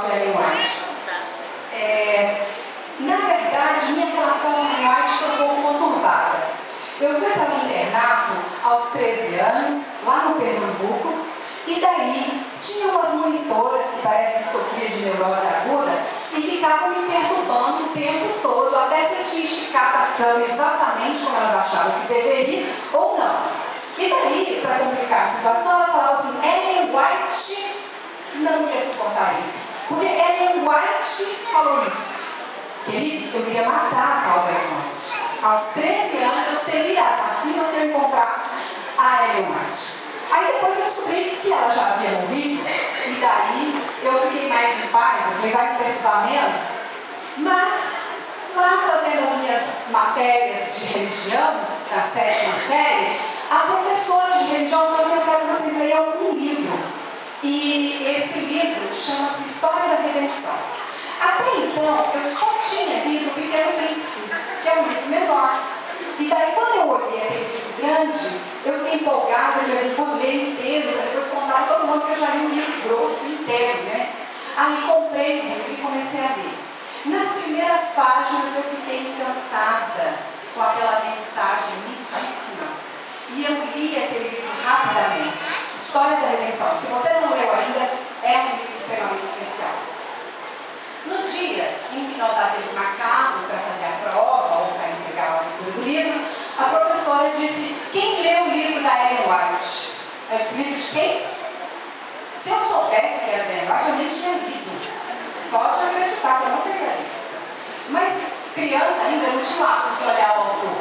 Ellen White. Na verdade, minha relação com Ellen White foi um pouco conturbada. Eu fui para o internato aos 13 anos, lá no Pernambuco, e daí tinha umas monitoras que parecem que sofriam de neurose aguda e ficavam me perturbando o tempo todo, até se eu tinha esticado a cama exatamente como elas achavam que deveria ou não. E daí, para complicar a situação, elas falavam assim: Ellen White não ia suportar isso, porque Ellen White falou isso. Queridos, eu queria matar a tal da Ellen White. Aos 13 anos eu seria assassina se eu encontrasse a Ellen White. Aí depois eu descobri que ela já havia morrido, e daí eu fiquei mais em paz, eu falei, vai me perturbar menos. Mas, lá fazendo as minhas matérias de religião, da 7ª série, a professora de religião falou assim: eu quero que vocês leiam algum livro. E esse livro chama-se História da Redenção. Até então, eu só tinha lido O Pequeno Príncipe, que é um livro menor. E daí, quando eu olhei aquele livro grande, eu fiquei empolgada, eu vou ler inteiro, para depois contar a todo mundo que eu já li um livro grosso inteiro, né? Aí comprei o livro e comecei a ler. Nas primeiras páginas eu fiquei encantada com aquela mensagem lindíssima. E eu li aquele livro rapidamente. História da Redenção. Se você não leu ainda, é um livro extremamente especial. No dia em que nós havíamos marcado para fazer a prova ou para entregar o leitura do livro, a professora disse: quem leu o livro da Ellen White? Eu disse: livro de quem? Se eu soubesse que era da Ellen White, eu nem tinha lido. Pode acreditar que eu não teria lido. Mas criança ainda não tinha o hábito de olhar o autor.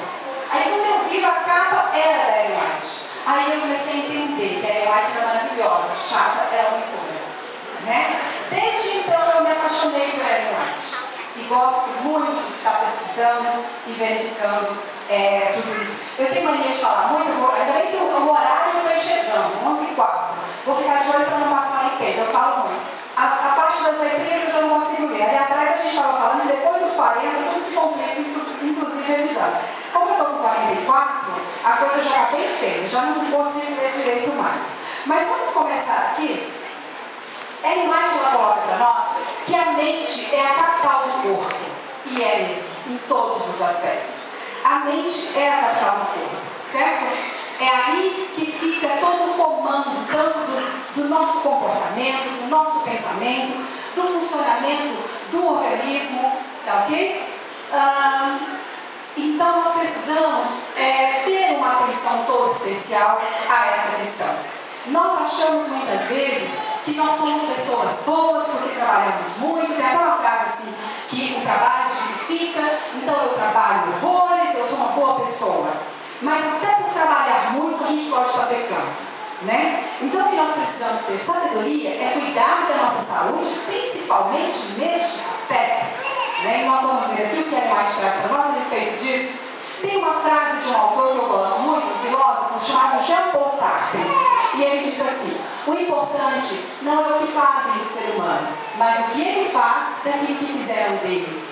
Aí quando eu vi a capa, era da Ellen White. Aí eu comecei a entender que a Ellen White era maravilhosa, chata, era uma leitora, né? Desde então eu me apaixonei por Ellen White. E gosto muito de estar pesquisando e verificando tudo isso. Eu tenho mania de falar muito, ainda bem que o horário eu estou enxergando, 11h04. Vou ficar de olho para não passar o tempo, eu falo muito. A parte das letrinhas eu não consigo ler. Ali atrás a gente estava falando, depois dos 40, tudo se complica, inclusive revisando. Como eu estou com 44, a coisa já está bem feia, já não consigo ler direito mais. Mas vamos começar aqui. Ellen White coloca para nós que a mente é a capital do corpo. E é mesmo, em todos os aspectos. A mente é a capital do corpo, certo? É aí que fica todo o comando, tanto do nosso comportamento, do nosso pensamento, do funcionamento do organismo, tá ok? Então nós precisamos ter uma atenção toda especial a essa questão. Nós achamos muitas vezes que nós somos pessoas boas porque trabalhamos muito. Tem até uma frase assim, que o trabalho dignifica, então eu trabalho horrores, eu sou uma boa pessoa. Mas até por trabalhar muito a gente pode estar pecando, né? Então o que nós precisamos ter sabedoria é cuidar da nossa saúde, principalmente neste aspecto, né? E nós vamos ver aqui o que a Ellen White traz para nós a respeito disso. Tem uma frase de um autor que eu gosto muito, um filósofo chamado Jean-Paul Sartre. E ele diz assim: o importante não é o que fazem do ser humano, mas o que ele faz daquilo que fizeram dele,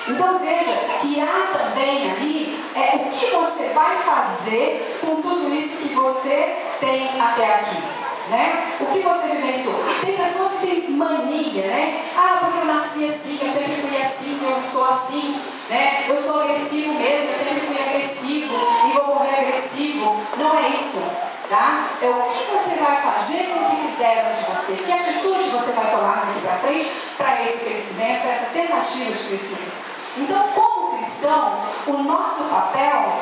Então veja que há também ali o que você vai fazer com tudo isso que você tem até aqui, né? O que você vivenciou. Tem pessoas que têm mania, né? Porque eu nasci assim, eu sempre fui assim, eu sou assim, né? Eu sou agressivo mesmo, eu sempre fui agressivo e vou morrer agressivo. Não é isso. Tá? É o que você vai fazer com o que fizeram de você, que atitude você vai tomar daqui para frente para esse crescimento, para essa tentativa de crescimento. Então, como cristãos, o nosso papel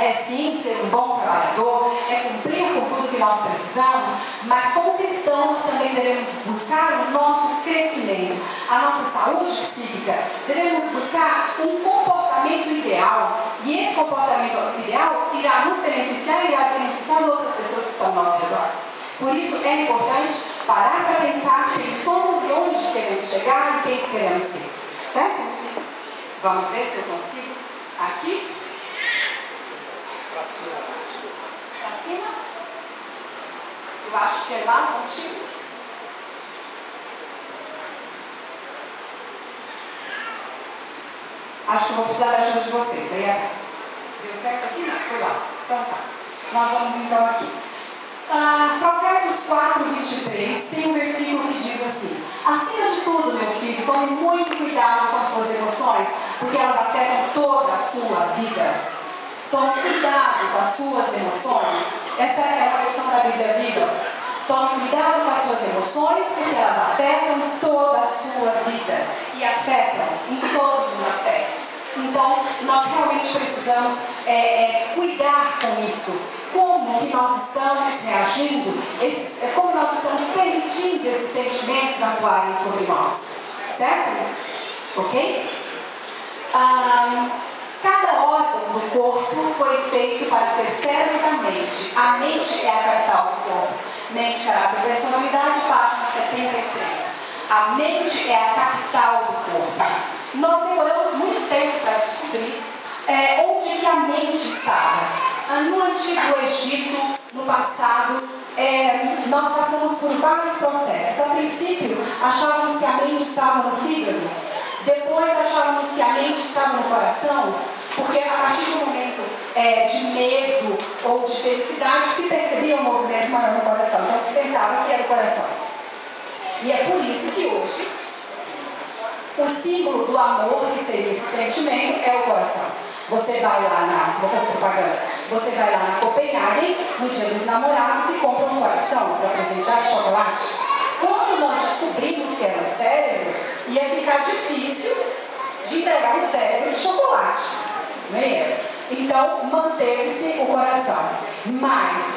é sim ser um bom trabalhador, é cumprir com tudo que nós precisamos, mas como cristãos nós também devemos buscar o nosso crescimento, a nossa saúde psíquica, devemos buscar um comportamento ideal, e esse comportamento ideal irá nos beneficiar e irá beneficiar as outras pessoas que estão ao nosso redor. Por isso é importante parar para pensar quem somos e onde queremos chegar e quem queremos ser, certo? Vamos ver se eu consigo aqui. Para cima. Para cima? Eu acho que é lá contigo. Acho que vou precisar da ajuda de vocês. Aí atrás. Deu certo aqui? Não, foi lá. Então tá. Nós vamos então aqui. Provérbios 4:23 tem um versículo que diz assim: Acima de tudo, meu filho, tome muito cuidado com as suas emoções, porque elas afetam toda a sua vida. Tome cuidado com as suas emoções. Essa é a lição da Bíblia Viva. Tome cuidado com as suas emoções, porque elas afetam toda a sua vida. E afetam em todos os aspectos. Então, nós realmente precisamos cuidar com isso. Como que nós estamos reagindo, como nós estamos permitindo esses sentimentos atuarem sobre nós. Certo? Ok? Cada órgão do corpo foi feito para ser cérebro da mente. A mente é a capital do corpo. Mente, caráter e personalidade, página 73. A mente é a capital do corpo. Nós demoramos muito tempo para descobrir onde que a mente estava. No Antigo Egito, no passado, nós passamos por vários processos. A princípio, achávamos que a mente estava no fígado. Depois achávamos que a mente estava no coração, porque a partir do momento de medo ou de felicidade se percebia um movimento maior no coração. Então se pensava que era o coração. E é por isso que hoje o símbolo do amor, que seria esse sentimento, é o coração. Você vai lá vou fazer propaganda, você vai lá na Copenhagen, no dia dos namorados, e compra um coração para presentear de chocolate. Quando nós descobrimos que era um cérebro, ia ficar difícil de entregar um cérebro de chocolate. Não é? Então, manteve-se o coração. Mas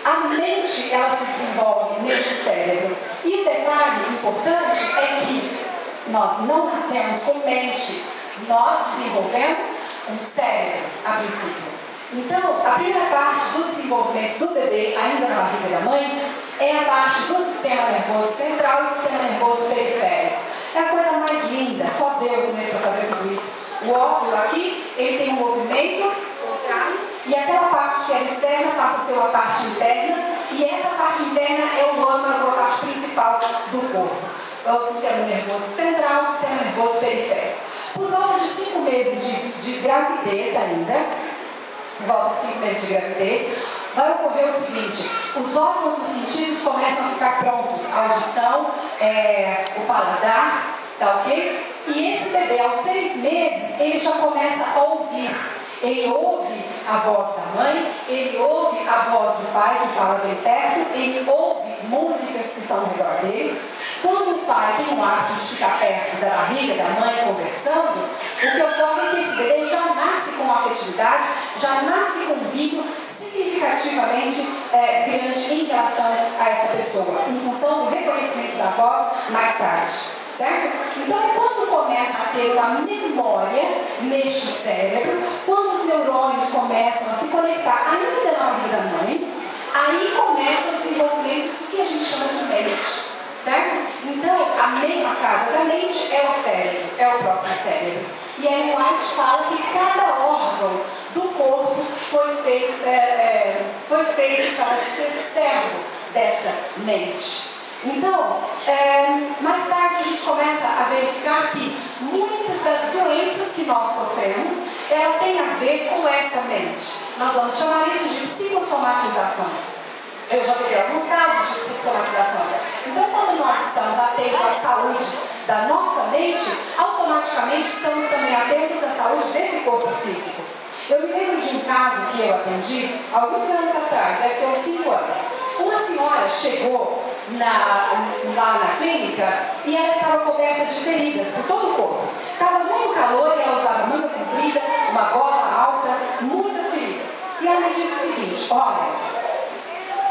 a mente, ela se desenvolve neste cérebro. E o detalhe importante é que nós não nascemos com mente. Nós desenvolvemos um cérebro, a princípio. Então, a primeira parte do desenvolvimento do bebê, ainda na barriga da mãe, é a parte do sistema nervoso central e sistema nervoso periférico. É a coisa mais linda, só Deus mesmo para fazer tudo isso. O óvulo aqui, ele tem um movimento contrário, e aquela parte que era externa passa a ser uma parte interna, e essa parte interna é o âmago, a parte principal do corpo. É o sistema nervoso central e o sistema nervoso periférico. Por volta de 5 meses de gravidez ainda, por volta de 5 meses de gravidez, vai ocorrer o seguinte: os órgãos dos sentidos começam a ficar prontos, a audição, o paladar, tá ok? E esse bebê, aos 6 meses, ele já começa a ouvir. Ele ouve a voz da mãe, ele ouve a voz do pai que fala bem perto, ele ouve músicas que são ao redor dele. Quando o pai tem o hábito de ficar perto da barriga da mãe conversando, o que ocorre é que esse bebê já nasce com afetividade, já nasce com um vínculo significativamente grande em relação a essa pessoa, em função do reconhecimento da voz mais tarde. Certo? Então, quando começa a ter uma memória neste cérebro, quando os neurônios começam a se conectar ainda na barriga da mãe, aí começa o desenvolvimento do que a gente chama de mente. Certo? Então, a mesma casa da mente é o cérebro, é o próprio cérebro. E a Ellen White fala que cada órgão do corpo foi feito para ser servo dessa mente. Então, mais tarde a gente começa a verificar que muitas das doenças que nós sofremos, ela tem a ver com essa mente. Nós vamos chamar isso de psicossomatização. Eu já peguei alguns casos de psicossomatização. Então, quando nós estamos atentos à saúde da nossa mente, automaticamente estamos também atentos à saúde desse corpo físico. Eu me lembro de um caso que eu atendi alguns anos atrás, deve ter uns 5 anos. Uma senhora chegou lá na clínica e ela estava coberta de feridas por todo o corpo. Estava muito calor e ela usava manga comprida, uma gola alta, muitas feridas. E ela me disse o seguinte: olha,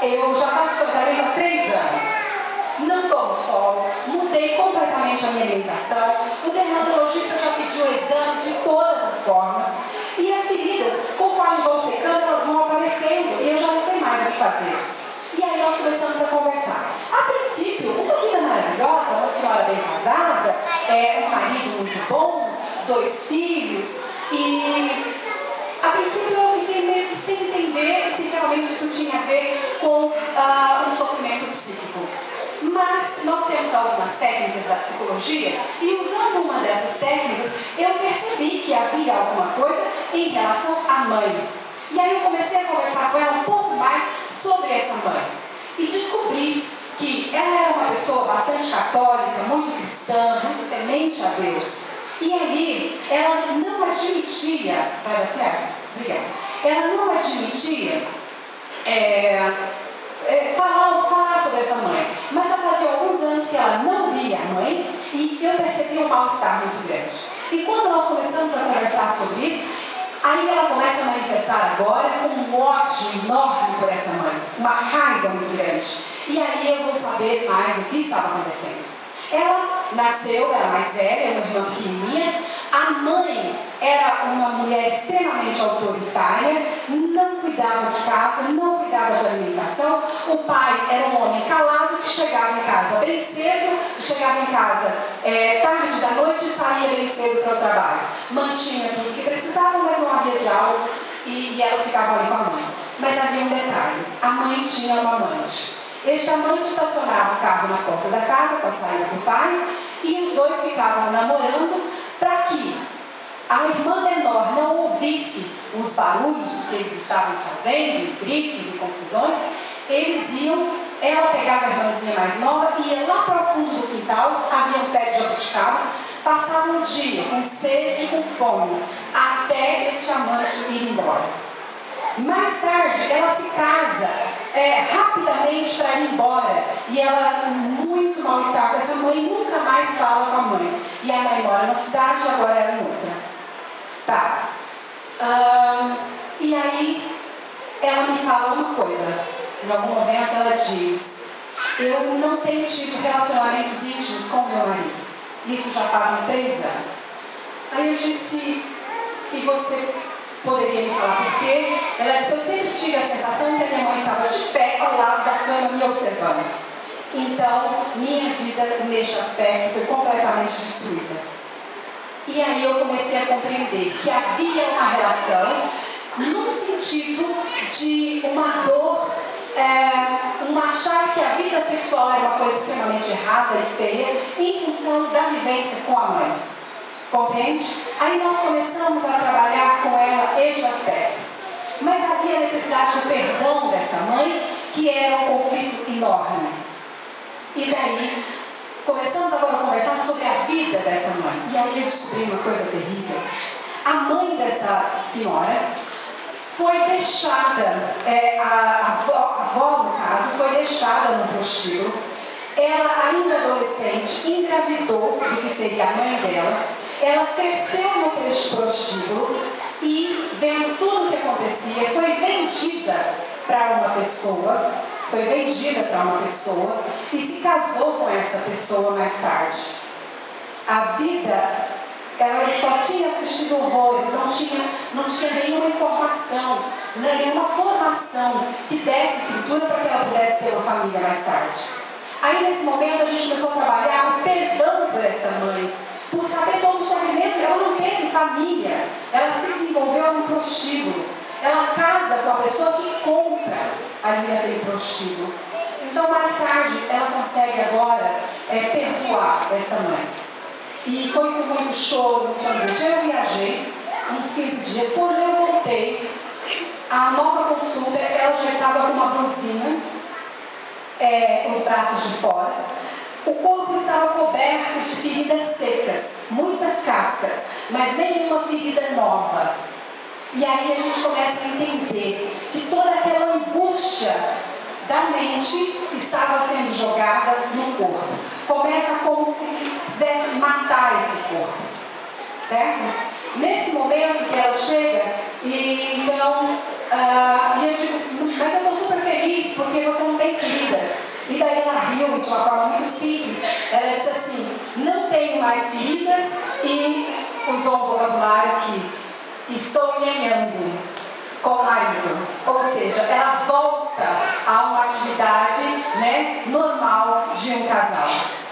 eu já faço tratamento há 3 anos. Não tomo sol, mudei completamente a minha alimentação. O dermatologista já pediu exames de todas as formas. E as feridas, conforme vão secando, elas vão aparecendo. E eu já não sei mais o que fazer. E aí nós começamos a conversar. A princípio, uma vida maravilhosa, uma senhora bem casada, um marido muito bom, 2 filhos. E a princípio eu fiquei meio que sem entender se realmente isso tinha a ver com um sofrimento psíquico. Mas nós temos algumas técnicas da psicologia e usando uma dessas técnicas eu percebi que havia alguma coisa em relação à mãe. E aí eu comecei a conversar com ela um pouco mais sobre essa mãe. E descobri que ela era uma pessoa bastante católica, muito cristã, muito temente a Deus. E ali, ela não admitia, vai dar certo? Obrigada. Ela não admitia falar sobre essa mãe. Mas já fazia alguns anos que ela não via a mãe e eu percebi um mal-estar muito grande. E quando nós começamos a conversar sobre isso, aí ela começa a manifestar agora um ódio enorme por essa mãe, uma raiva muito grande. E aí eu vou saber mais o que estava acontecendo. Ela nasceu, era mais velha, uma irmã pequenininha. A mãe era uma mulher extremamente autoritária, não cuidava de casa, não cuidava de alimentação. O pai era um homem calado que chegava em casa bem cedo, chegava em casa tarde da noite e saía bem cedo para o trabalho. Mantinha tudo que precisava, mas não havia diálogo e elas ficavam ali com a mãe. Mas havia um detalhe, a mãe tinha uma amante. Este amante estacionava o carro na porta da casa com a saída do pai e os dois ficavam namorando para que a irmã menor não ouvisse os barulhos que eles estavam fazendo, gritos e confusões. Ela pegava a irmãzinha mais nova e ia lá para o fundo do quintal, havia um pé de jabuticaba, passava um dia com sede e com fome, até este amante ir embora. Mais tarde, ela se casa rapidamente para ir embora. E ela, muito mal-estar com essa mãe, nunca mais fala com a mãe. E a mãe mora na cidade e agora ela em outra. Tá. E aí, ela me fala uma coisa. Em algum momento ela diz: eu não tenho tido relacionamentos íntimos com meu marido. Isso já fazem 3 anos. Aí eu disse: e você poderia me falar por quê? Ela disse: eu sempre tive a sensação que a minha mãe estava de pé ao lado da cama me observando. Então, minha vida neste aspecto foi completamente destruída. E aí eu comecei a compreender que havia uma relação no sentido de uma dor, achar que a vida sexual era uma coisa extremamente errada e feia em função da vivência com a mãe. Compreende? Aí nós começamos a trabalhar com ela este aspecto. Mas havia a necessidade do perdão dessa mãe, que era um conflito enorme. E daí, começamos agora a conversar sobre a vida dessa mãe. E aí eu descobri uma coisa terrível. A mãe dessa senhora foi deixada, a avó no caso, foi deixada no prostíbulo. Ela, ainda adolescente, engravidou do que seria a mãe dela. Ela cresceu no prostíbulo e, vendo tudo o que acontecia, foi vendida para uma pessoa, e se casou com essa pessoa mais tarde. A vida, ela só tinha assistido horrores, não tinha nenhuma informação, nenhuma formação que desse estrutura para que ela pudesse ter uma família mais tarde. Aí, nesse momento, a gente começou a trabalhar o perdão por essa mãe, por saber todo o sofrimento. Ela não teve família, ela se desenvolveu no prostíbulo. Ela casa com a pessoa que compra ali naquele prostíbulo. Então, mais tarde, ela consegue agora perdoar essa mãe. E foi com muito choro, muito angústia. Eu viajei uns 15 dias. Quando eu voltei, a nova consulta, ela já estava com uma blusinha, os braços de fora. O corpo estava coberto de feridas secas, muitas cascas, mas nenhuma ferida nova. E aí a gente começa a entender que toda aquela angústia da mente estava sendo jogada no corpo. Começa como se quisesse matar esse corpo, certo? Nesse momento que ela chega, e então, eu digo: mas eu estou super feliz porque você não tem feridas. E daí ela riu de uma forma muito simples. Ela disse assim: não tenho mais feridas, e usou um vocabulário que estou nhanhando com o marido. Ou seja, ela volta a uma atividade normal de um casal.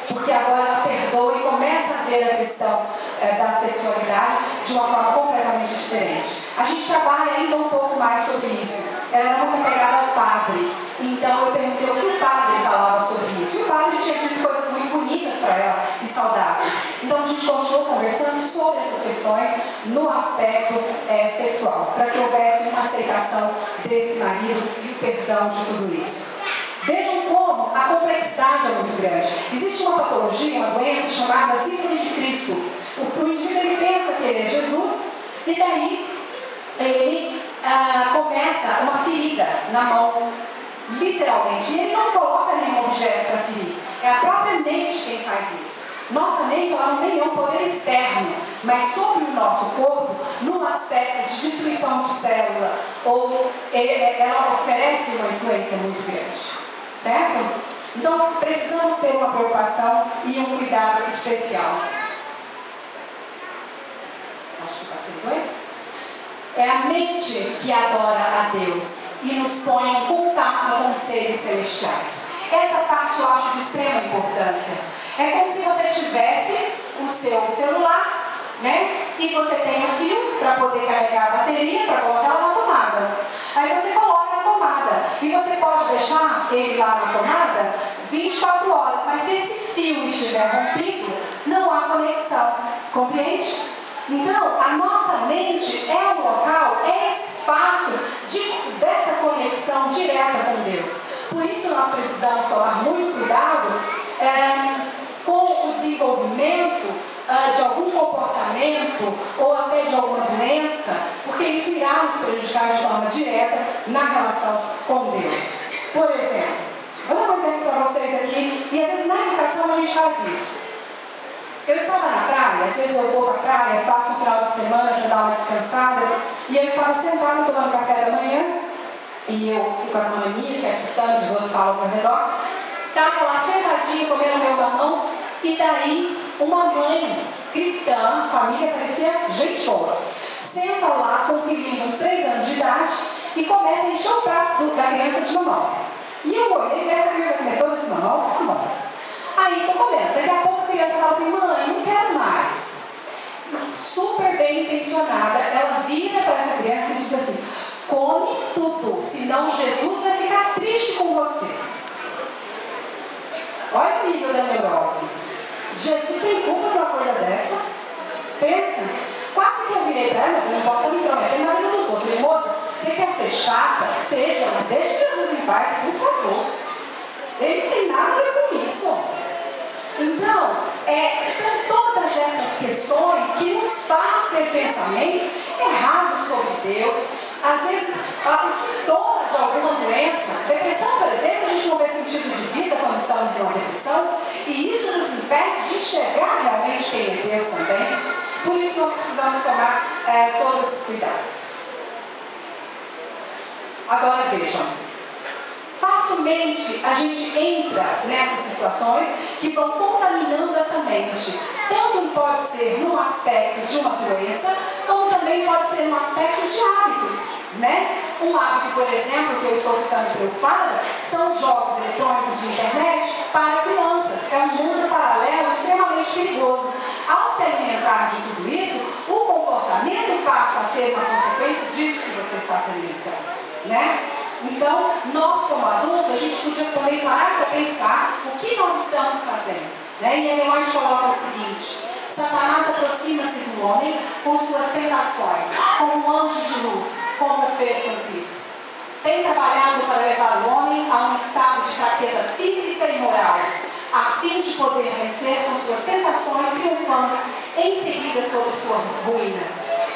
Porque agora ela perdoa e começa a ver a questão da sexualidade de uma forma completamente diferente. A gente trabalha ainda um pouco mais sobre isso. Ela era muito apegada ao padre. Então eu perguntei o que o padre falava sobre isso. E o padre tinha dito coisas muito bonitas para ela e saudáveis. Então a gente continuou conversando sobre essas questões no aspecto sexual, para que houvesse uma aceitação desse marido e o perdão de tudo isso. Vejam como a complexidade é muito grande. Existe uma patologia, uma doença chamada E daí ele começa uma ferida na mão, literalmente. E ele não coloca nenhum objeto para ferir. É a própria mente quem faz isso. Nossa mente ela não tem nenhum poder externo, mas sobre o nosso corpo, no aspecto de destruição de célula, ou ela oferece uma influência muito grande. Certo? Então, precisamos ter uma preocupação e um cuidado especial. Acho que passei 2. É a mente que adora a Deus e nos põe em contato com os seres celestiais. Essa parte eu acho de extrema importância. É como se você tivesse o seu celular, né? E você tem o fio para poder carregar a bateria, para colocar ela na tomada. Aí você coloca na tomada. E você pode deixar ele lá na tomada 24 horas. Mas se esse fio estiver rompido, não há conexão. Compreende? Então, a nossa mente é o local, é esse espaço dessa conexão direta com Deus. Por isso nós precisamos tomar muito cuidado com o desenvolvimento de algum comportamento ou até de alguma doença, porque isso irá nos prejudicar de forma direta na relação com Deus. Por exemplo, vou dar um exemplo para vocês aqui, e às vezes na educação a gente faz isso. Eu estava na praia, às vezes eu vou para a praia, passo o final de semana para dar uma descansada, e eu estava sentada tomando café da manhã, e eu com as maminhas, fico escutando, os outros falam ao meu redor, estava lá sentadinha, comendo meu mamão, e daí uma mãe cristã, família parecia gente boa, senta lá com um filhinho de uns 3 anos de idade e começa a encher o prato da criança de mamão. E eu olhei e vi essa criança comer todo esse mamão, tá bom. Aí estou comendo. Daqui a pouco a criança fala assim: mãe, não quero mais. Super bem intencionada, ela vira para essa criança e diz assim: come tudo, senão Jesus vai ficar triste com você. Olha o nível da neurose. Jesus tem culpa de uma coisa dessa? Pensa. Quase que eu virei para ela, mas eu não posso me intrometer na vida dos outros. Moça, você quer ser chata? Seja, mas deixe Jesus em paz, por favor. Ele não tem nada a ver com isso. Então, são todas essas questões que nos fazem ter pensamentos errados sobre Deus. Às vezes, os sintomas de alguma doença, depressão, por exemplo, a gente não vê sentido de vida quando estamos em uma depressão, e isso nos impede de enxergar realmente quem é Deus também. Por isso, nós precisamos tomar todos esses cuidados. Agora, vejam. Facilmente a gente entra nessas situações que vão contaminando essa mente. Tanto pode ser num aspecto de uma doença, como também pode ser num aspecto de hábitos, né? Um hábito, por exemplo, que eu estou ficando preocupada, são os jogos eletrônicos de internet para crianças. É um mundo paralelo extremamente perigoso. Ao se alimentar de tudo isso, o comportamento passa a ser uma consequência disso que você está se alimentando, né? Então, nós como adultos, a gente podia também parar para pensar o que nós estamos fazendo, né? E ele hoje coloca o seguinte: Satanás aproxima-se do homem com suas tentações, como um anjo de luz, como fez com Cristo. Tem trabalhado para levar o homem a um estado de fraqueza física e moral, a fim de poder vencer com suas tentações, triunfando em seguida sobre sua ruína.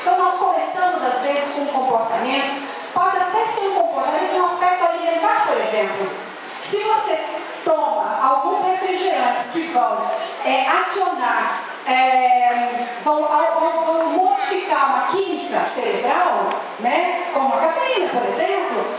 Então, nós começamos às vezes com comportamentos, pode até ser um comportamento no aspecto alimentar, por exemplo. Se você toma alguns refrigerantes que vão acionar, vão modificar uma química cerebral, né, como a cafeína, por exemplo,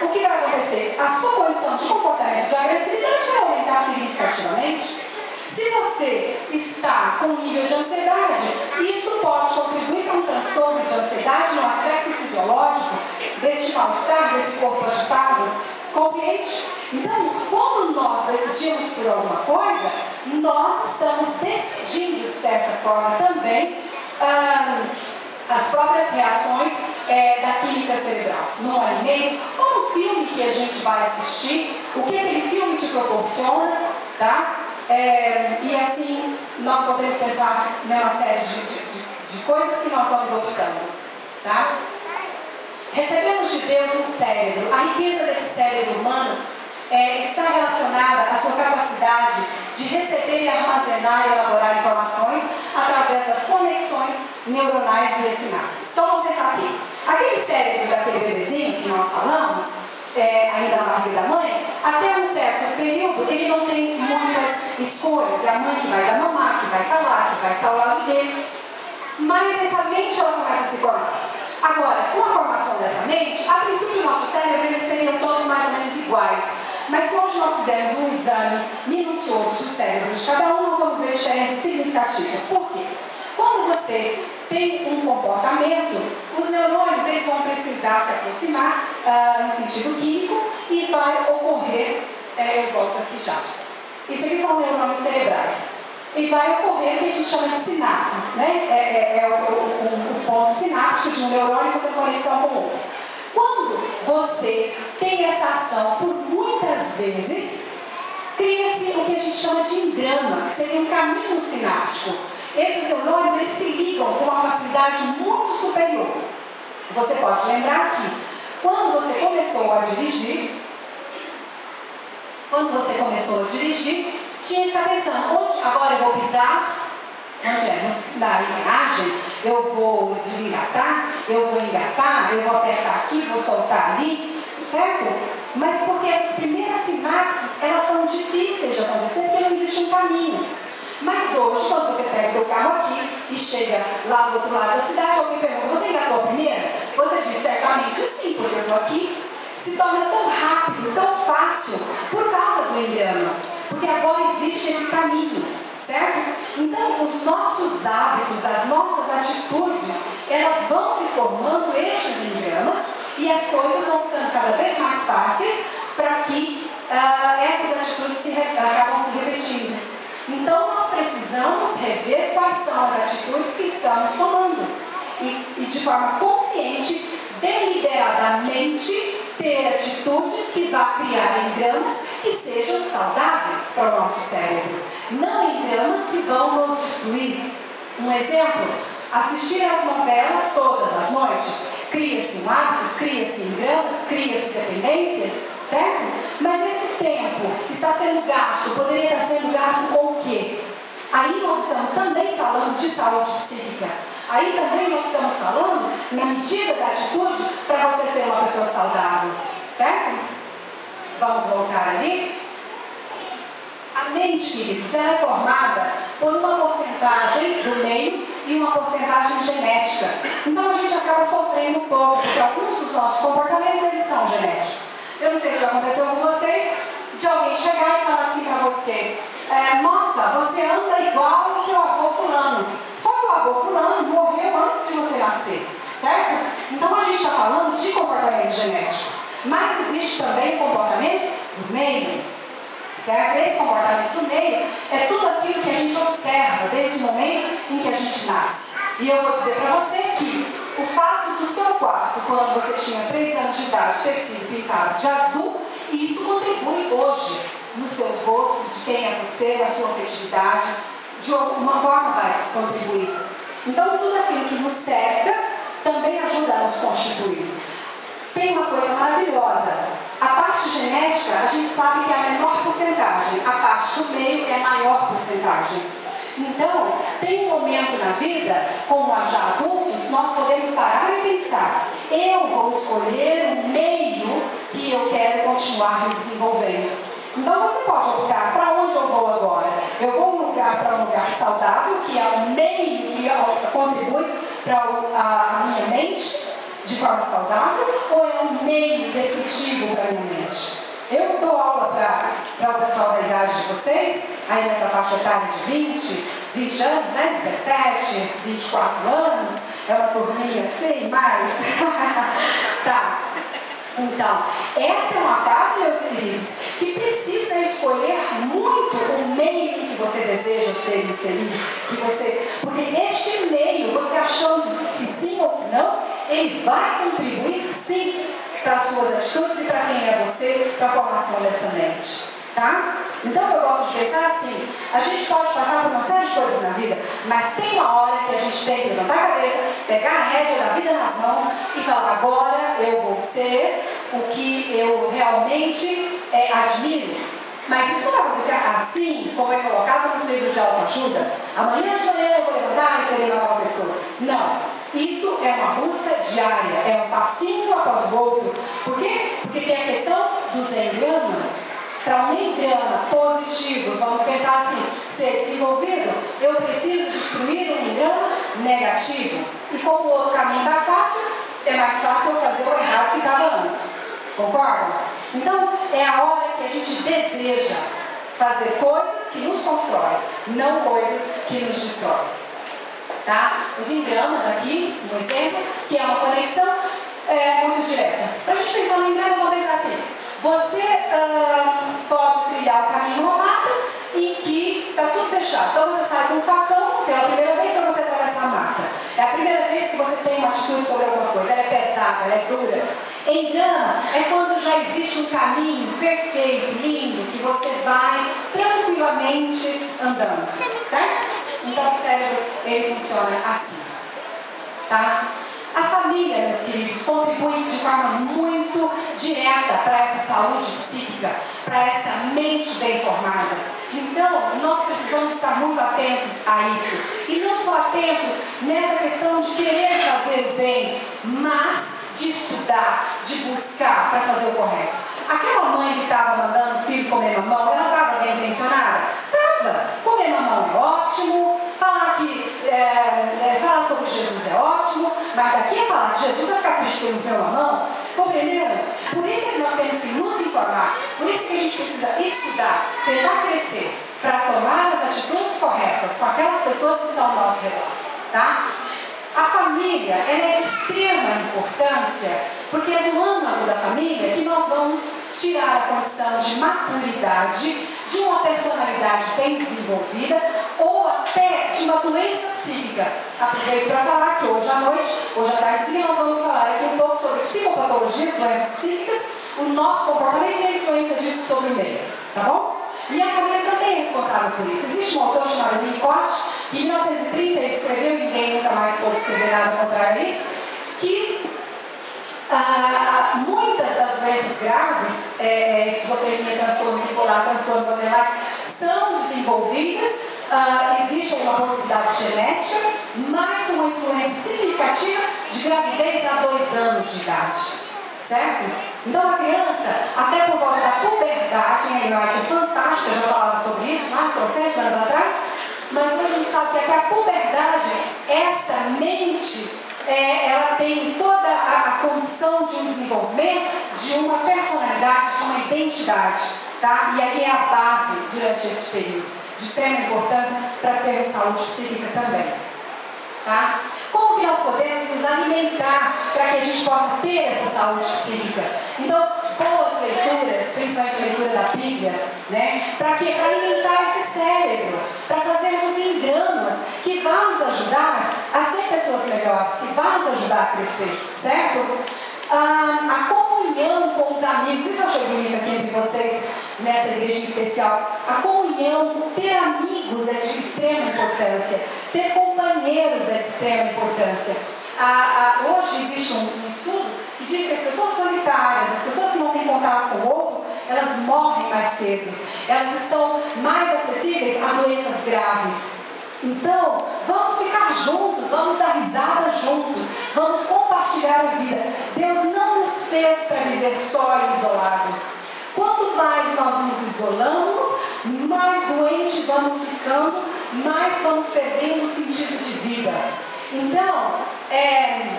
o que vai acontecer? A sua condição de comportamento de agressividade vai aumentar significativamente. Se você está com um nível de ansiedade, isso pode contribuir para um transtorno de ansiedade no aspecto fisiológico, deste mal-estar, desse corpo agitado. Compreende? Então, quando nós decidimos por alguma coisa, nós estamos decidindo, de certa forma, também as próprias reações da química cerebral, no alimento ou no filme que a gente vai assistir, o que aquele filme te proporciona, tá? E assim nós podemos pensar numa série de coisas que nós vamos optando, tá? Recebemos de Deus um cérebro. A riqueza desse cérebro humano está relacionada à sua capacidade de receber e armazenar e elaborar informações através das das conexões neuronais e sinapses. Então vamos pensar aqui. Aquele cérebro daquele bebezinho que nós falamos, ainda na barriga da mãe, até um certo período ele não tem muitas escolhas. É a mãe que vai dar mamar, que vai falar, que vai estar ao lado dele. Mas essa mente ela começa a se formar. Agora, com a formação dessa mente, a princípio o nosso cérebro eles seriam todos mais ou menos iguais. Mas se hoje nós fizermos um exame minucioso do cérebro de cada um, nós vamos ver diferenças significativas. Por quê? Quando você tem um comportamento, os neurônios eles vão precisar se aproximar no sentido químico e vai ocorrer, eu volto aqui já. Isso aqui são neurônios cerebrais. E vai ocorrer o que a gente chama de sinapses, né? É o ponto sináptico de um neurônio fazer conexão com o outro. Quando você tem essa ação por muitas vezes, cria-se o que a gente chama de engrama, que seria um caminho sináptico. Esses neurônios eles se ligam com uma facilidade muito superior. Você pode lembrar que quando você começou a dirigir, tinha que estar pensando, onde agora eu vou pisar, onde é? Na engrenagem, eu vou desengatar, eu vou engatar, eu vou apertar aqui, vou soltar ali, certo? Mas porque essas primeiras sinapses, elas são difíceis de acontecer porque não existe um caminho. Mas hoje, quando você pega o seu carro aqui e chega lá do outro lado da cidade, alguém pergunta, você engatou primeiro? Você diz certamente sim, porque eu estou aqui. Se torna tão rápido, tão fácil, por causa do engrama. Porque agora existe esse caminho, certo? Então, os nossos hábitos, as nossas atitudes, elas vão se formando estes engramas e as coisas vão ficando cada vez mais fáceis para que essas atitudes acabam se repetindo. Então, nós precisamos rever quais são as atitudes que estamos tomando e de forma consciente, deliberadamente, ter atitudes que vão criar engramas que sejam saudáveis para o nosso cérebro, não engramas que vão nos destruir. Um exemplo, assistir às novelas todas as noites, cria-se um hábito, cria-se engramas, cria-se dependências, certo? Mas esse tempo está sendo gasto, poderia estar sendo gasto com o quê? Aí nós estamos também falando de saúde psíquica. Aí também nós estamos falando na medida da atitude para você ser uma pessoa saudável, certo? Vamos voltar ali. A mente, queridos, ela é formada por uma porcentagem do meio e uma porcentagem genética. Então a gente acaba sofrendo um pouco, porque alguns dos nossos comportamentos eles são genéticos. Eu não sei se já aconteceu com vocês, de alguém chegar e falar assim para você, nossa, você anda igual o seu avô fulano. Só que o avô fulano morreu antes de você nascer, certo? Então a gente está falando de comportamento genético. Mas existe também o comportamento do meio, certo? Esse comportamento do meio é tudo aquilo que a gente observa desde o momento em que a gente nasce. E eu vou dizer para você que o fato do seu quarto, quando você tinha 3 anos de idade, ter sido pintado de azul, isso contribui hoje nos seus gostos, de quem é você, na sua afetividade, de alguma forma vai contribuir. Então, tudo aquilo que nos cerca também ajuda a nos constituir. Tem uma coisa maravilhosa. A parte genética, a gente sabe que é a menor porcentagem. A parte do meio é a maior porcentagem. Então, tem um momento na vida, como já adultos, nós podemos parar e pensar, eu vou escolher o meio que eu quero continuar me desenvolvendo. Então você pode optar para onde eu vou agora. Eu vou para um lugar saudável, que é um meio que contribui para a minha mente de forma saudável, ou é um meio destrutivo para a minha mente? Eu dou aula para o pessoal da idade de vocês, aí nessa faixa etária de 20 anos, né? 17, 24 anos, é uma turminha assim, mais. Tá. Então, essa é uma fase, meus queridos, que precisa escolher muito o meio que você deseja ser inserido, porque neste meio, você achando que sim ou que não, ele vai contribuir sim para as suas atitudes e para quem é você, para a formação dessa mente, tá? Então eu gosto de pensar assim, a gente pode passar por uma série de coisas na vida, mas tem uma hora que a gente tem que levantar a cabeça, pegar a rédea da vida nas mãos e falar, agora eu vou ser o que eu realmente admiro. Mas isso não vai acontecer assim, como é colocado nos livros de autoajuda. Amanhã de manhã eu vou levantar e serei uma nova pessoa. Não. Isso é uma busca diária, é um passinho após o outro. Por quê? Porque tem a questão dos engramas. Para um engrama positivo, vamos pensar assim, ser desenvolvido, eu preciso destruir um engrama negativo. E como o outro caminho está fácil, é mais fácil eu fazer o errado que estava antes. Concorda? Então, é a hora que a gente deseja fazer coisas que nos constroem, não coisas que nos destroem. Tá? Os engramas aqui, um exemplo, que é uma conexão muito direta. Para a gente pensar no engrama, vamos pensar assim. Você pode trilhar o caminho numa mata em que está tudo fechado. Então você sai com um facão pela primeira vez que você atravessa a mata. É a primeira vez que você tem uma atitude sobre alguma coisa. Ela é pesada, ela é dura. Engrama é quando já existe um caminho perfeito, lindo, que você vai tranquilamente andando. Certo? Então o cérebro, ele funciona assim. Tá? A família, meus queridos, contribui de forma muito direta para essa saúde psíquica, para essa mente bem formada. Então, nós precisamos estar muito atentos a isso. E não só atentos nessa questão de querer fazer o bem, mas de estudar, de buscar para fazer o correto. Aquela mãe que estava mandando o filho comer mamão, ela estava bem intencionada? Estava. Comer mamão é ótimo, falar sobre Jesus é ótimo, mas daqui a falar de Jesus vai ficar triste pelo mamão. Compreenderam? Por isso é que nós temos que nos informar, por isso que a gente precisa estudar, tentar crescer, para tomar as atitudes corretas com aquelas pessoas que estão ao nosso redor. Tá? A família, ela é de extrema importância, porque é no âmago da família que nós vamos tirar a condição de maturidade, de uma personalidade bem desenvolvida, ou até de uma doença psíquica. Aproveito para falar que hoje à noite, hoje à tardezinha, nós vamos falar aqui um pouco sobre psicopatologias, doenças psíquicas, o nosso comportamento e a influência disso sobre o meio. Tá bom? E a família também é responsável por isso. Existe um autor chamado Winnicott, que em 1930 ele escreveu, ninguém nunca mais pôde escrever nada contrário a isso, que muitas das doenças graves, esquizofrenia, transtorno bipolar, transtorno borderline, são desenvolvidas, existe uma possibilidade genética, mas uma influência significativa de gravidez a 2 anos de idade. Certo? Então a criança, até por volta da puberdade, a Enoite é fantástica, eu já falava sobre isso há 300 anos atrás, mas hoje a gente sabe que até a puberdade, essa mente, ela tem toda a condição de um desenvolvimento, de uma personalidade, de uma identidade, tá? E aí é a base durante esse período, de extrema importância para ter saúde psíquica também. Tá? Como que nós podemos nos alimentar para que a gente possa ter essa saúde psíquica? Então, boas leituras, principalmente a leitura da Bíblia, né? Para quê? Para alimentar esse cérebro, para fazermos engramas que vão nos ajudar a ser pessoas melhores, que vão nos ajudar a crescer, certo? A comunhão com os amigos, isso eu achei bonito aqui entre vocês, nessa igreja especial. A comunhão, ter amigos é de extrema importância, ter companheiros é de extrema importância. Hoje existe um estudo que diz que as pessoas solitárias, as pessoas que não têm contato com o outro, elas morrem mais cedo, elas estão mais acessíveis a doenças graves. Então, vamos ficar juntos, vamos dar risada juntos, vamos compartilhar a vida. Deus não nos fez para viver só e isolado. Quanto mais nós nos isolamos, mais doentes vamos ficando, mais vamos perdendo o sentido de vida. Então,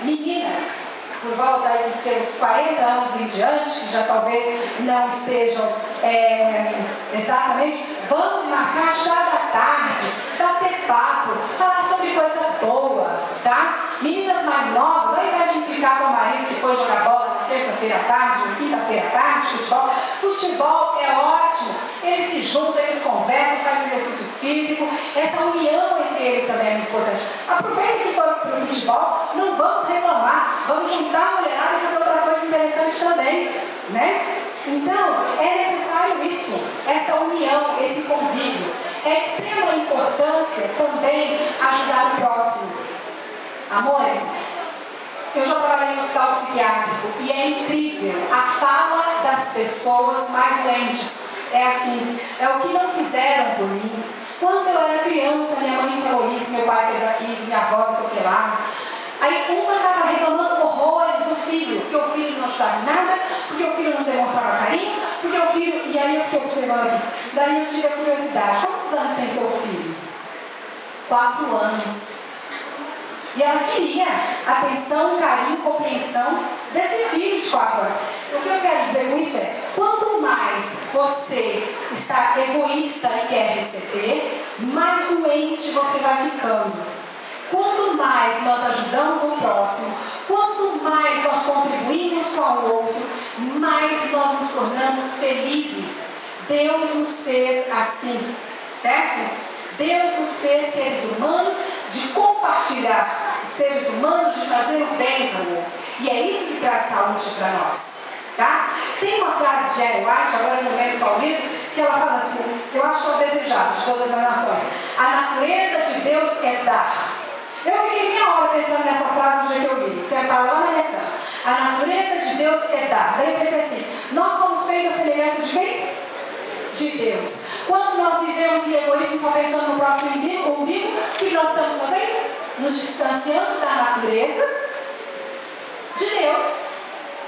meninas, por volta aí dos seus 40 anos em diante, que já talvez não estejam exatamente, vamos marcar chá da tarde, bater papo, falar sobre coisa boa, tá? Meninas mais novas, ao invés de implicar com o marido que foi jogar bola na terça-feira à tarde, na quinta-feira à tarde, futebol é ótimo, eles se juntam, eles conversam, fazem exercício físico, essa união entre eles também é muito importante. Aproveita que foram para o futebol, não vamos reclamar, vamos juntar a mulherada e fazer outra coisa interessante também, né? Então, é necessário isso, essa união, esse convívio. É de extrema importância também ajudar o próximo. Amores, eu já trabalhei no hospital psiquiátrico e é incrível a fala das pessoas mais doentes. É assim, é o que não fizeram por mim. Quando eu era criança, minha mãe falava minha avó, não sei o que lá. Aí uma estava reclamando horrores do filho, porque o filho não ajudava em nada, porque o filho não demonstrava carinho, porque o filho... E aí eu fiquei observando aqui. Daí eu tive a curiosidade, quantos anos tem seu filho? 4 anos. E ela queria atenção, carinho, compreensão desse filho de 4 anos. O que eu quero dizer com isso é, quanto mais você está egoísta e quer receber, mais doente você vai ficando. Quanto mais nós ajudamos o próximo, quanto mais nós contribuímos com o outro, mais nós nos tornamos felizes. Deus nos fez assim, certo? Deus nos fez seres humanos de compartilhar, seres humanos de fazer o bem para o outro. E é isso que traz saúde para nós. Tá? Tem uma frase de Ellen White, agora no meio do livro, que ela fala assim, que eu acho que é o desejado de todas as nações. A natureza de Deus é dar. Eu fiquei meia hora pensando nessa frase no dia que eu li, sentada lá na minha cama. A natureza de Deus é dar. Daí eu pensei assim, nós somos feitos à semelhança de quem? De Deus. Quando nós vivemos em egoísmo só pensando no próximo umbigo, o que nós estamos fazendo? Nos distanciando da natureza de Deus.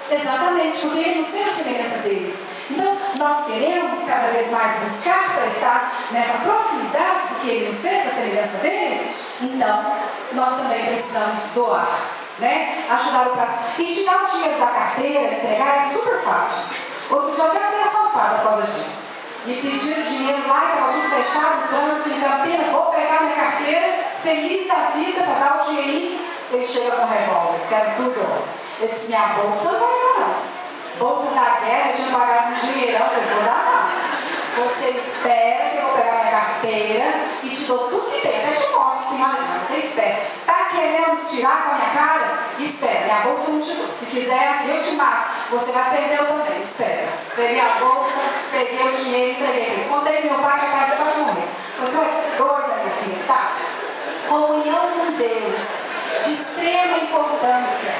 Exatamente, porque Ele nos fez a semelhança dele. Então, nós queremos cada vez mais buscar para estar nessa proximidade do que Ele nos fez, a semelhança dele. Então, nós também precisamos doar, né? Ajudar o próximo. E tirar o dinheiro da carteira, entregar, é super fácil. Outro dia eu até fui assaltada por causa disso. Me pediram dinheiro lá, estava tudo fechado, o trânsito em Campinas, vou pegar minha carteira, feliz da vida, para dar o dinheirinho. Ele chega com o revólver, quero tudo. Eu disse, minha bolsa não vai dar não. Bolsa da guerra, eu tinha pagado um dinheirão, eu não vou dar não. Você espera que eu vou pegar minha carteira e te dou tudo que tem. Até te mostro que não, você espera. Tá querendo tirar com a minha cara? Espera, minha bolsa não te dou. Se quiser assim, eu te mato. Você vai perder eu também, espera. Peguei a bolsa, peguei o dinheiro e entreguei. Contei meu pai que a carteira pode morrer. Eu tô doida, minha filha, tá? Comunhão com Deus, de extrema importância.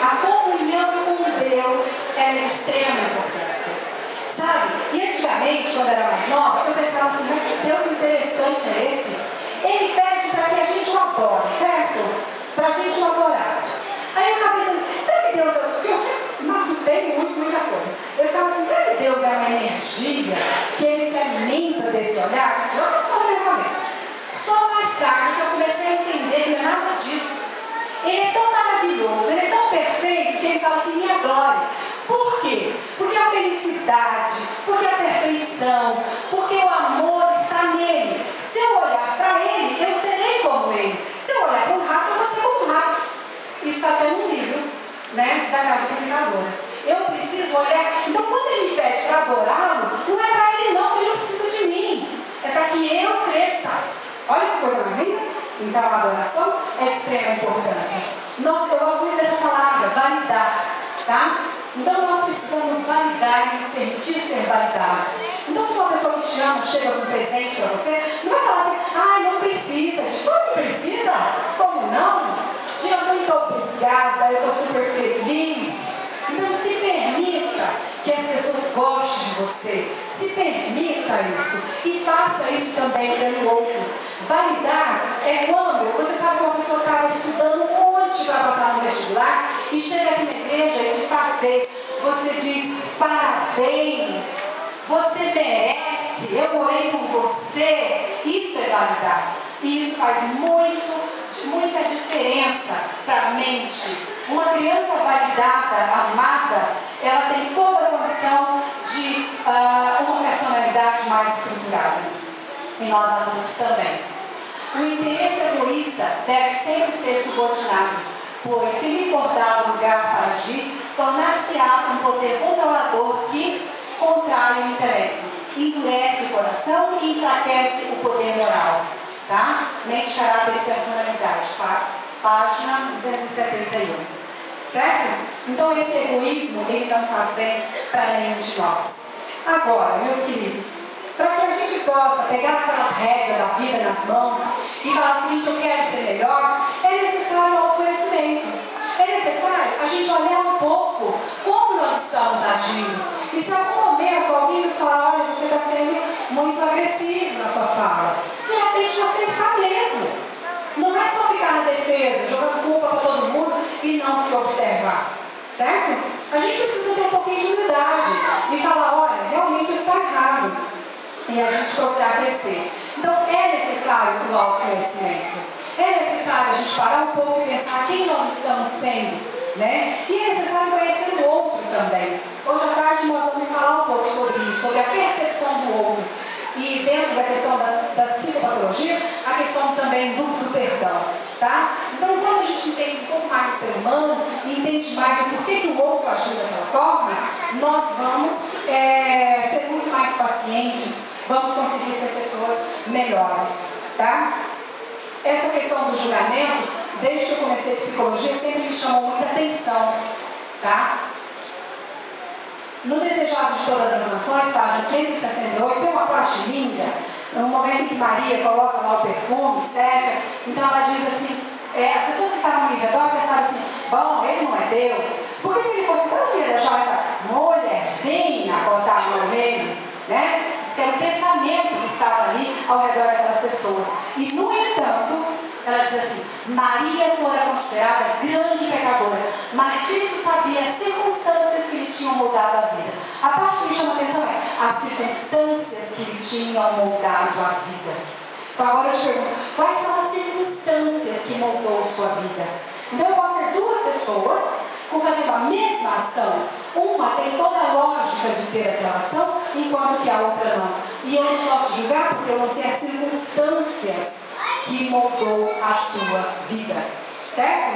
A comunhão com Deus é de extrema importância. Sabe? E antigamente, quando eu era mais nova, eu pensava assim, mas que Deus interessante é esse? Ele pede para que a gente o adore, certo? Para a gente o adorar. Aí eu ficava pensando, será que Deus... Eu sempre matutei muita coisa. Eu ficava assim, será que Deus é uma energia que ele se alimenta desse olhar? Isso já passou na minha cabeça. Só mais tarde que eu comecei a entender que não é nada disso. Ele é tão maravilhoso, ele é tão perfeito que ele fala assim, me adore. Por quê? Porque a felicidade, porque a perfeição, porque o amor está nele. Se eu olhar para ele, eu serei como ele. Se eu olhar para um rato, eu vou ser como um rato. Isso está até no livro, né, da Casa Comunicadora. Eu preciso olhar. Então, quando ele me pede para adorá-lo, não é para ele não, ele não precisa de mim. É para que eu cresça. Olha que coisa mais linda. Então, a adoração é de extrema importância. Eu gosto muito dessa palavra, validar, tá? Então, nós precisamos validar e nos permitir ser validados. Então, se uma pessoa que te ama chega com um presente para você, não vai falar assim, não precisa. Diz, não precisa? Como não? Diga muito obrigada, eu estou super feliz. Então, se permita que as pessoas gostem de você. Se permita isso. E faça isso também pelo outro. Validar é quando você sabe que uma pessoa estava estudando um monte para passar no vestibular e chega aqui na igreja e diz passei. Você diz parabéns. Você merece. Eu orei por você. Isso é validar. E isso faz muita diferença para a mente. Uma criança validada, amada, ela tem toda a condição de uma personalidade mais estruturada. E nós adultos também. O interesse egoísta deve sempre ser subordinado, pois se lhe for dado lugar para agir, tornar-se-á um poder controlador que contrai o intelecto, endurece o coração e enfraquece o poder moral. Tá? Mente, caráter e personalidade. Página 271. Certo? Então esse egoísmo, ele não faz bem para nenhum de nós. Agora, meus queridos, para que a gente possa pegar aquelas rédeas da vida nas mãos e falar assim, eu quero ser melhor, é necessário autoconhecimento. É necessário a gente olhar um pouco como nós estamos agindo. E se em algum momento alguém nos fala, olha, você está sendo muito agressivo na sua fala, de repente você está mesmo. Não é só ficar gente procurar crescer. Então é necessário o autoconhecimento. É necessário a gente parar um pouco e pensar quem nós estamos sendo, né? E é necessário conhecer o outro também. Hoje à tarde nós vamos falar um pouco sobre isso, sobre a percepção do outro. E dentro da questão das psicopatologias, a questão também do perdão, tá? Então, quando a gente entende um pouco mais do ser humano e entende mais o porquê que o outro agiu daquela forma, nós vamos ser muito mais pacientes, vamos conseguir ser pessoas melhores, tá? Essa questão do julgamento, desde que eu comecei psicologia, sempre me chamou muita atenção, tá? No Desejado de Todas as Nações, página 568, tem uma parte linda, no momento em que Maria coloca lá o perfume, seca, então ela diz assim, as pessoas que estavam ali ao redor pensaram assim, bom, ele não é Deus, porque se ele fosse Deus, ele ia deixar essa mulherzinha botar a mão nele, né? Isso era o pensamento que estava ali ao redor daquelas pessoas. E, no entanto, ela diz assim, Maria fora considerada grande pecadora, mas Cristo sabia as circunstâncias que lhe tinham moldado a vida. A parte que me chama a atenção é as circunstâncias que lhe tinham moldado a vida. Então agora eu te pergunto, quais são as circunstâncias que moldou sua vida? Então eu posso ter duas pessoas fazendo a mesma ação. Uma tem toda a lógica de ter aquela ação, enquanto que a outra não. E eu não posso julgar porque eu não sei as circunstâncias que moldou a sua vida, certo?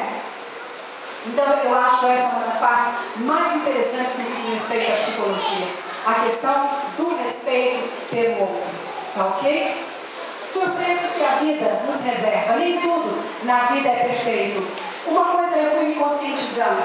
Então eu acho essa uma das partes mais interessantes no que diz respeito à psicologia, a questão do respeito pelo outro, tá ok? Surpresas que a vida nos reserva, nem tudo na vida é perfeito. Uma coisa eu fui me conscientizando,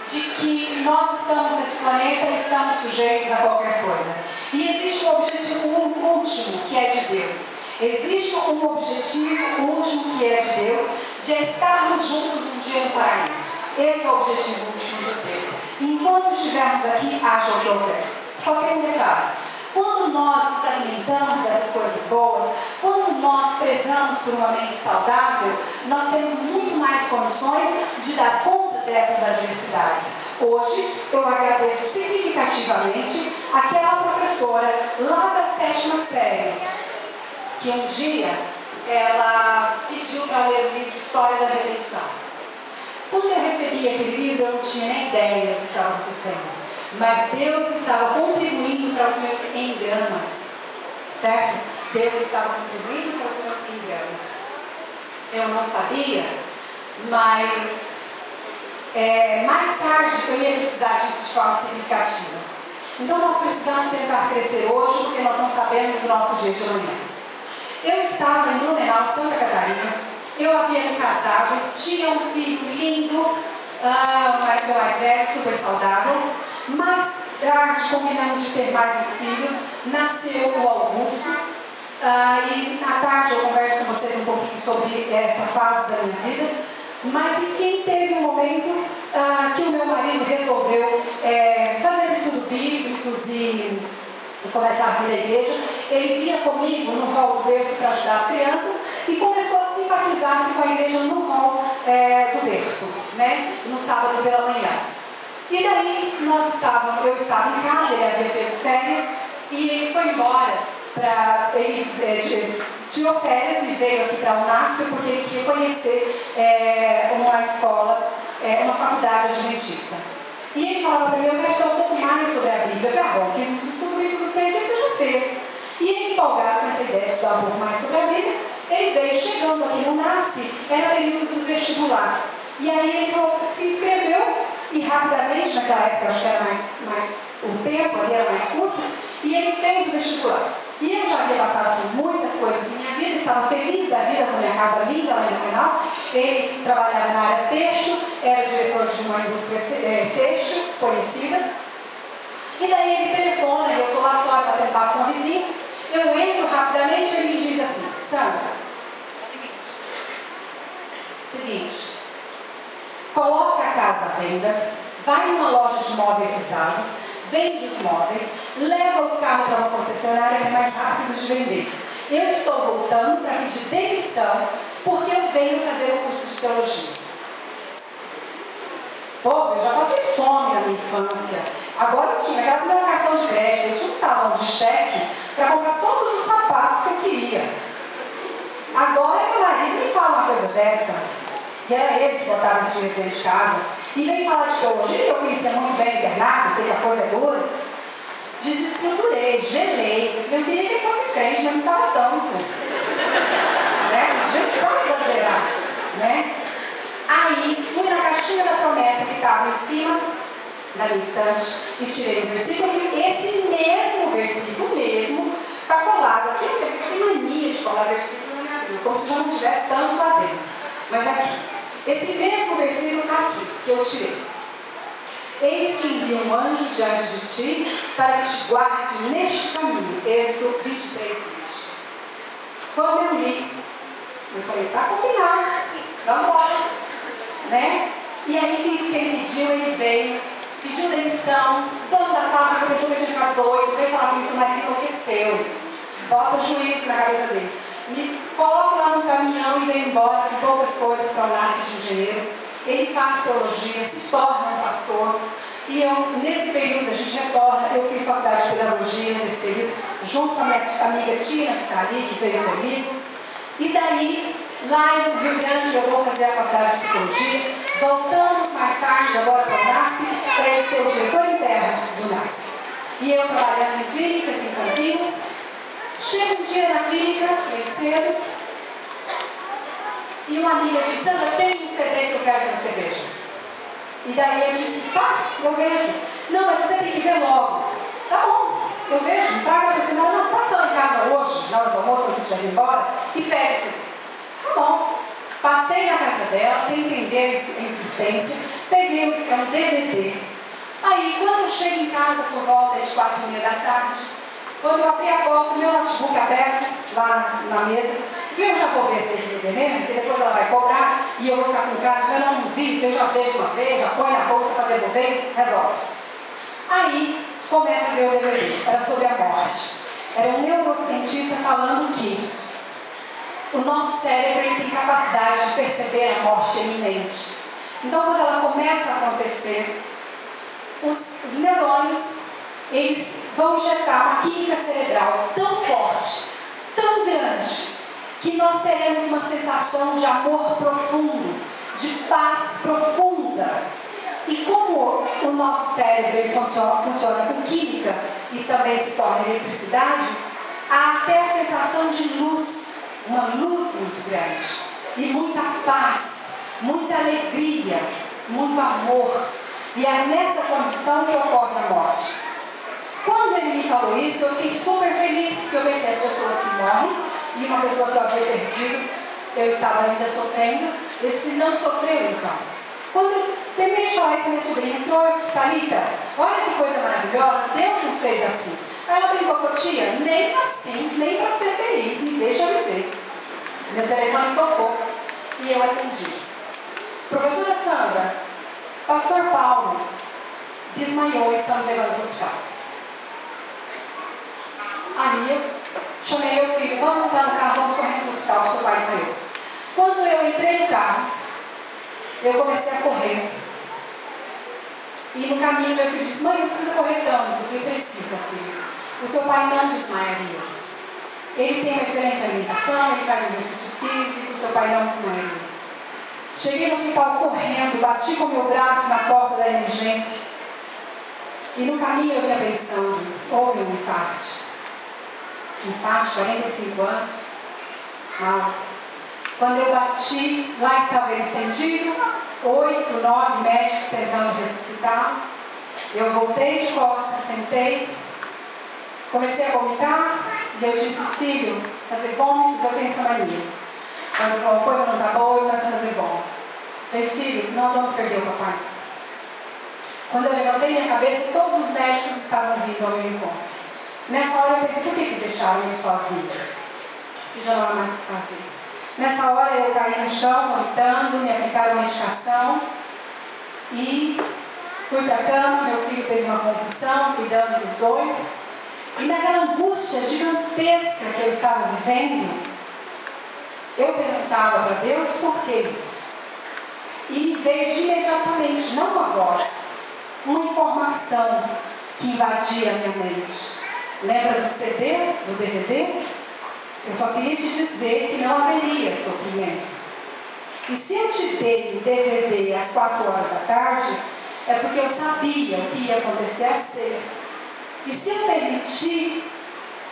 de que nós estamos nesse planeta e estamos sujeitos a qualquer coisa. E existe um objetivo último que é de Deus. Existe um objetivo último que é de Deus, de estarmos juntos um dia no paraíso. Esse é o objetivo último de Deus. Enquanto estivermos aqui, haja o que houver. Só tem um detalhe. Quando nós nos alimentamos dessas coisas boas, quando nós prezamos por uma mente saudável, nós temos muito mais condições de dar conta dessas adversidades. Hoje, eu agradeço significativamente aquela professora lá da 7ª série, que um dia ela pediu para ler o livro História da Redenção. Quando eu recebi aquele livro, eu não tinha nem ideia do que estava acontecendo. Mas Deus estava contribuindo para os meus engramas, certo? Deus estava contribuindo para os meus engramas. Eu não sabia, mas mais tarde eu ia precisar disso de forma significativa. Então nós precisamos tentar crescer hoje, porque nós não sabemos o nosso dia de amanhã. Eu estava em Blumenau, Santa Catarina, eu havia me casado, tinha um filho lindo, meu mais velho, super saudável. Mais tarde combinamos de ter mais um filho, nasceu o Augusto, e na tarde eu converso com vocês um pouquinho sobre essa fase da minha vida, mas enfim, teve um momento que o meu marido resolveu fazer estudo bíblicos e começar a vir à igreja. Ele vinha comigo no hall do berço para ajudar as crianças e começou a simpatizar-se com a igreja no hall do berço, né? No sábado pela manhã. E daí eu estava em casa, ele havia pego férias e ele foi embora ele tirou férias e veio aqui para a Unasp porque ele queria conhecer uma escola, uma faculdade adventista. E ele falava para mim, eu quero saber um pouco mais sobre a Bíblia. Eu falei, bom, que Jesus descobriu o que você já fez. E ele, empolgado com essa ideia de estudar um pouco mais sobre a Bíblia, ele veio chegando aqui no Unasp, era período do vestibular. E aí ele falou, se inscreveu e rapidamente, naquela época acho que era mais o tempo ali era mais curto, e ele fez o vestibular. E eu já havia passado por muitas coisas em minha vida, estava feliz da vida com a minha casa linda lá em Blumenau. Ele trabalhava na área têxtil, era diretor de uma indústria têxtil conhecida. E daí ele telefona, eu estou lá fora batendo papo com o vizinho, eu entro rapidamente e ele me diz assim, Sandra, seguinte, coloca a casa à venda, vai numa loja de móveis usados, vende os móveis, leva o carro para uma concessionária que é mais rápido de vender. Eu estou voltando para pedir demissão porque eu venho fazer o curso de teologia. Pô, eu já passei fome na minha infância, Agora eu tinha, era o meu cartão de crédito, eu tinha um talão de cheque para comprar todos os sapatos que eu queria. Agora meu marido me fala uma coisa dessa, e era ele que botava esse dinheiro dentro de casa, e vem falar de teologia, eu conhecia muito bem a internet, sei que a coisa é dura. Desestruturei, gelei. Eu queria que ele fosse crente, mas não precisava tanto. Né? A gente precisava exagerar. Né? Aí fui na caixinha da promessa que estava em cima da minha estante e tirei o versículo, e esse mesmo versículo mesmo está colado aqui. Eu tenho mania de colar versículo na minha Bíblia, como se já não tivesse tantos lá dentro. Mas aqui, esse mesmo versículo está aqui, que eu tirei. Eis que envia um anjo diante de ti para que te guarde neste caminho. Êxodo 23, 20. Quando eu li, eu falei, tá combinado, vamos embora. Né? E aí fiz o que ele pediu, ele veio, pediu demissão, toda a fábrica, a pessoa que tinha ficado doido, veio falar comigo, seu marido enlouqueceu. Bota o juízo na cabeça dele. Me coloca lá no caminhão e vem embora com poucas coisas para o Nasce de engenheiro. Ele faz teologia, se torna um pastor. E eu, nesse período, a gente retorna. Eu fiz faculdade de pedagogia nesse período, junto com a minha amiga Tina, que está ali, que veio comigo. E daí, lá no Rio Grande, eu vou fazer a faculdade de psicologia. Voltamos mais tarde, agora para o NASP, para ele ser o diretor interno do NASP. E eu trabalhando em clínicas em Campinas. Chego um dia na clínica, bem cedo. E uma amiga disse, Sandra, tem um CD que eu quero que você veja. E daí eu disse, tá, eu vejo. Não, mas você tem que ver logo. Tá bom, eu vejo. Traga você, não, passa lá em casa hoje, na hora do almoço, quando você já ir embora, e pega esse. Tá bom. Passei na casa dela, sem entender a insistência, peguei um DVD. Aí, quando eu chego em casa por volta de 4h30 da tarde, quando eu abri a porta, meu notebook aberto, lá na mesa, eu já vou ver esse DVD mesmo, porque depois ela vai cobrar e eu vou ficar com cara, eu não vi, eu já vejo uma vez, já põe na bolsa para devolver, resolve. Aí, começa a ver o DVD, era sobre a morte. Era um neurocientista falando que o nosso cérebro ele tem capacidade de perceber a morte iminente. Então, quando ela começa a acontecer, os neurônios eles vão injetar uma química cerebral tão forte, tão grande, que nós teremos uma sensação de amor profundo, de paz profunda. E como o nosso cérebro ele funciona com química e também se torna eletricidade, há até a sensação de luz, uma luz muito grande, e muita paz, muita alegria, muito amor. E é nessa condição que ocorre a morte. Quando ele me falou isso, eu fiquei super feliz, porque eu pensei as pessoas que morrem, e uma pessoa que eu havia perdido, eu estava ainda sofrendo, eu disse, não sofreu então. Quando eu terminei de falar isso, minha sobrinha entrou, eu disse, Thalita, olha que coisa maravilhosa, Deus nos fez assim. Aí ela brincou, falou, tia, nem assim, nem para ser feliz, me deixa viver. Meu telefone tocou, e eu atendi. Professora Sandra, pastor Paulo desmaiou e estamos levando para o hospital. Aí eu chamei meu filho, vamos entrar no carro, vamos correndo para o hospital, seu pai saiu. Quando eu entrei no carro, eu comecei a correr. E no caminho meu filho disse, mãe, não precisa correr tanto. Eu falei, precisa, filho. O seu pai não desmaiaria. Ele tem uma excelente alimentação, ele faz exercício físico, o seu pai não desmaiaria. Cheguei no hospital correndo, bati com o meu braço na porta da emergência. E no caminho eu vinha pensando, houve um infarto. Infarto, 45 anos. Mal. Quando eu bati, lá estava ele estendido, 8, 9 médicos tentando ressuscitar. Eu voltei de costas, sentei, comecei a vomitar, e eu disse, filho, fazer vômitos, eu tenho essa mania. Quando uma coisa não está boa, eu começo a fazer vômito. Falei, filho, nós vamos perder o papai. Quando eu levantei minha cabeça, todos os médicos estavam vindo ao meu encontro. Nessa hora eu pensei, por que deixaram ele sozinho? Que já não há mais o que fazer. Nessa hora eu caí no chão, vomitando, me aplicaram medicação e fui para a cama. Meu filho teve uma convulsão, cuidando dos dois. E naquela angústia gigantesca que eu estava vivendo, eu perguntava para Deus por que isso. E me veio imediatamente, não uma voz, uma informação que invadia a minha mente. Lembra do CD, do DVD? Eu só queria te dizer que não haveria sofrimento. E se eu te dei o DVD às 4 horas da tarde, é porque eu sabia o que ia acontecer às 6. E se eu permitir,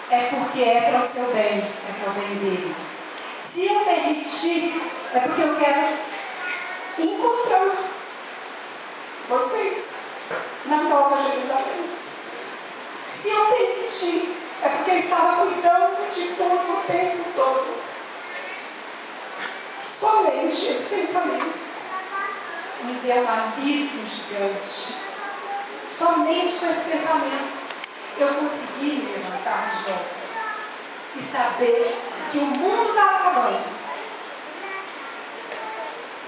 é porque é para o seu bem, é para o bem dele. Se eu permitir, é porque eu quero encontrar vocês na Nova Jerusalém. Se eu permitir, é porque eu estava cuidando de tudo o tempo todo. Somente esse pensamento me deu um alívio gigante. Somente com esse pensamento eu consegui me levantar de novo e saber que o mundo estava acabando,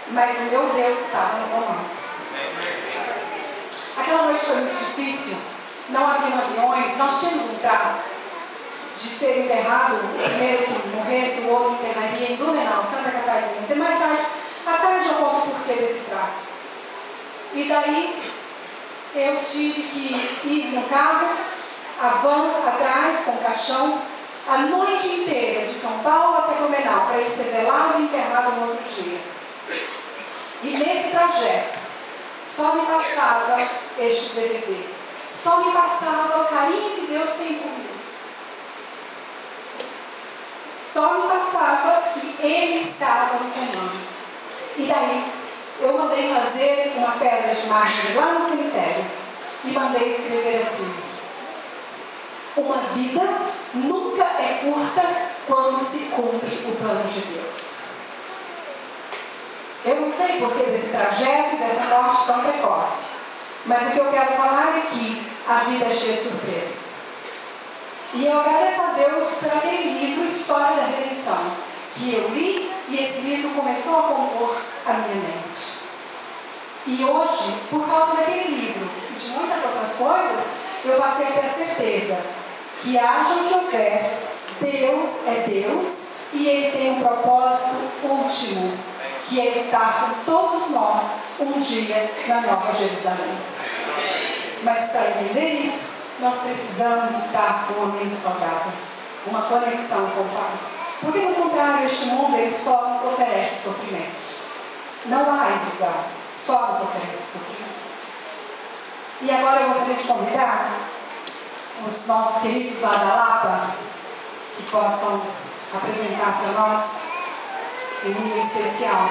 mas o meu Deus estava no comando. Aquela noite foi muito difícil, não haviam aviões, nós tínhamos um trato de ser enterrado, o primeiro que morresse, o outro enterraria em Blumenau, Santa Catarina. E mais tarde, à tarde eu conto o porquê desse trato. E daí eu tive que ir no carro, a van atrás, com o caixão, a noite inteira, de São Paulo até Blumenau, para ele ser velado e enterrado no outro dia. E nesse trajeto, só me passava este DVD. Só me passava o carinho que Deus tem comigo. Só me passava que Ele estava no comando. E daí, eu mandei fazer uma pedra de mármore lá no cemitério. E mandei escrever assim: uma vida nunca é curta quando se cumpre o plano de Deus. Eu não sei porquê desse trajeto e dessa morte tão precoce. Mas o que eu quero falar é que a vida é cheia de surpresas. E eu agradeço a Deus por aquele livro, História da Redenção, que eu li e esse livro começou a compor a minha mente. E hoje, por causa daquele livro e de muitas outras coisas, eu passei a ter a certeza que haja o que houver, Deus é Deus e Ele tem um propósito último, que é estar com todos nós um dia na Nova Jerusalém. Mas para entender isso, nós precisamos estar com uma mente saudável, uma conexão com o Pai. Porque, no contrário, este mundo ele só nos oferece sofrimentos. Não há ilusão, só nos oferece sofrimentos. E agora eu gostaria de convidar os nossos queridos lá da Lapa, que possam apresentar para nós em nível especial